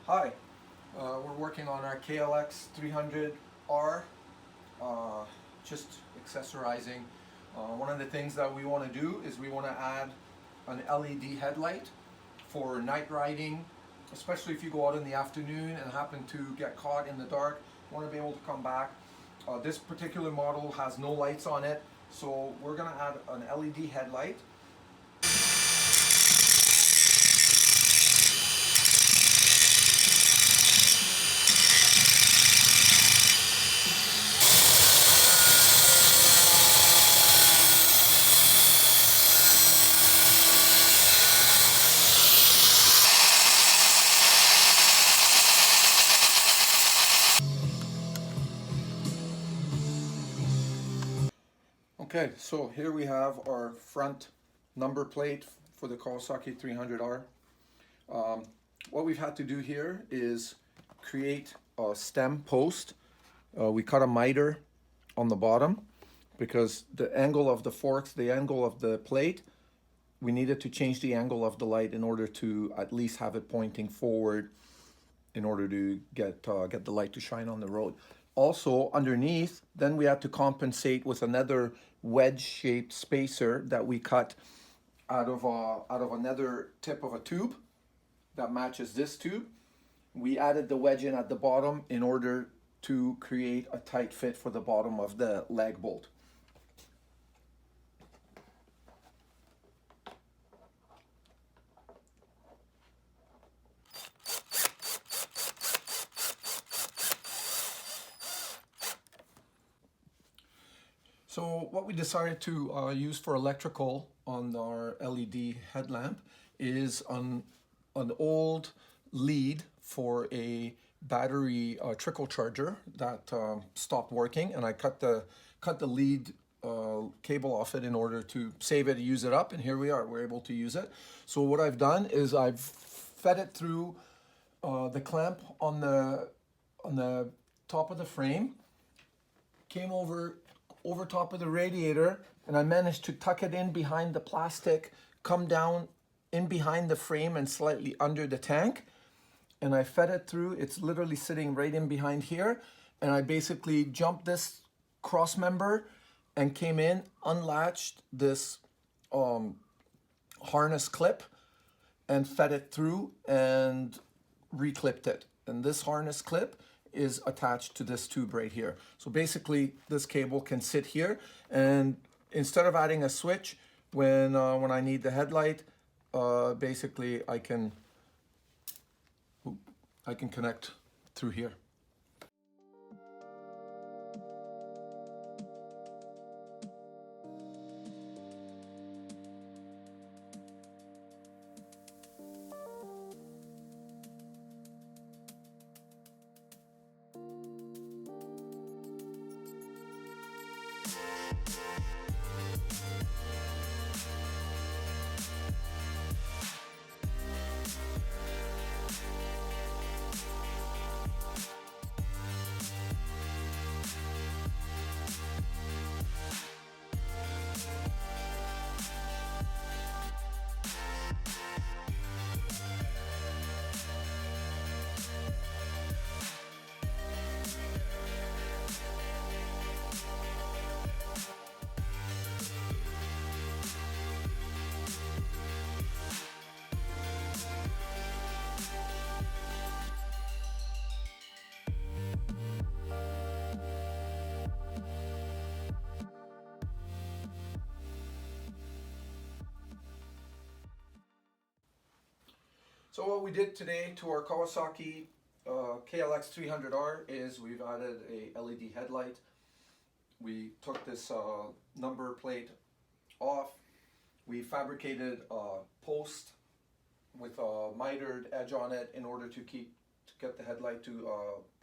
Hi, we're working on our KLX 300R, just accessorizing. One of the things that we want to do is we want to add an LED headlight for night riding, especially if you go out in the afternoon and happen to get caught in the dark. You want to be able to come back. This particular model has no lights on it, so we're going to add an LED headlight. Okay, so here we have our front number plate for the Kawasaki 300R. What we've had to do here is create a stem post. We cut a miter on the bottom because the angle of the forks, the angle of the plate, we needed to change the angle of the light in order to at least have it pointing forward in order to get the light to shine on the road. Also underneath, then we had to compensate with another wedge-shaped spacer that we cut out of another tip of a tube that matches this tube. We added the wedge in at the bottom in order to create a tight fit for the bottom of the lag bolt. So what we decided to use for electrical on our LED headlamp is an old lead for a battery trickle charger that stopped working, and I cut the lead cable off it in order to save it, use it up, and here we are, we're able to use it. So what I've done is I've fed it through the clamp on the top of the frame, came over top of the radiator, and I managed to tuck it in behind the plastic, come down in behind the frame and slightly under the tank, and I fed it through. It's literally sitting right in behind here, and I basically jumped this cross member and came in, unlatched this harness clip and fed it through and reclipped it. And this harness clip is attached to this tube right here. So basically this cable can sit here, and instead of adding a switch when I need the headlight, basically I can connect through here. So what we did today to our Kawasaki KLX 300R is we've added a LED headlight. We took this number plate off. We fabricated a post with a mitered edge on it in order to get the headlight to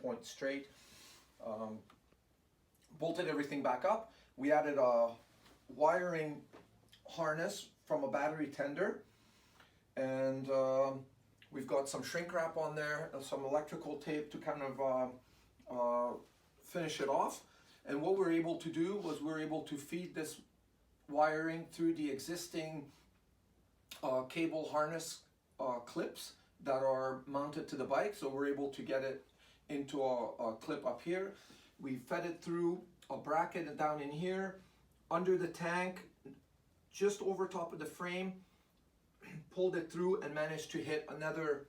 point straight. Bolted everything back up. We added a wiring harness from a battery tender, and we've got some shrink wrap on there and some electrical tape to kind of finish it off. And what we're able to do was we're able to feed this wiring through the existing cable harness clips that are mounted to the bike, so we're able to get it into a clip up here. We fed it through a bracket down in here, under the tank, just over top of the frame, pulled it through and managed to hit another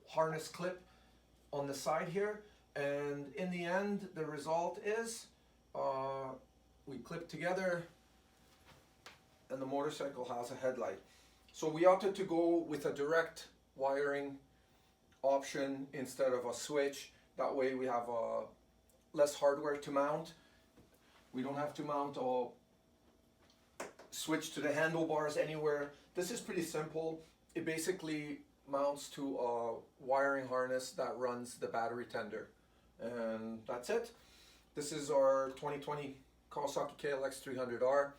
harness clip on the side here. And in the end, the result is we clip together and the motorcycle has a headlight. So we opted to go with a direct wiring option instead of a switch. That way we have less hardware to mount. We don't have to mount a switch to the handlebars anywhere. This is pretty simple. It basically mounts to a wiring harness that runs the battery tender. And that's it. This is our 2020 Kawasaki KLX 300R.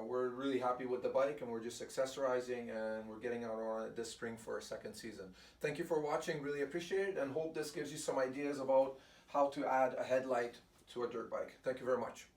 We're really happy with the bike, and we're just accessorizing, and we're getting out on it this spring for a second season. Thank you for watching, really appreciate it, and hope this gives you some ideas about how to add a headlight to a dirt bike. Thank you very much.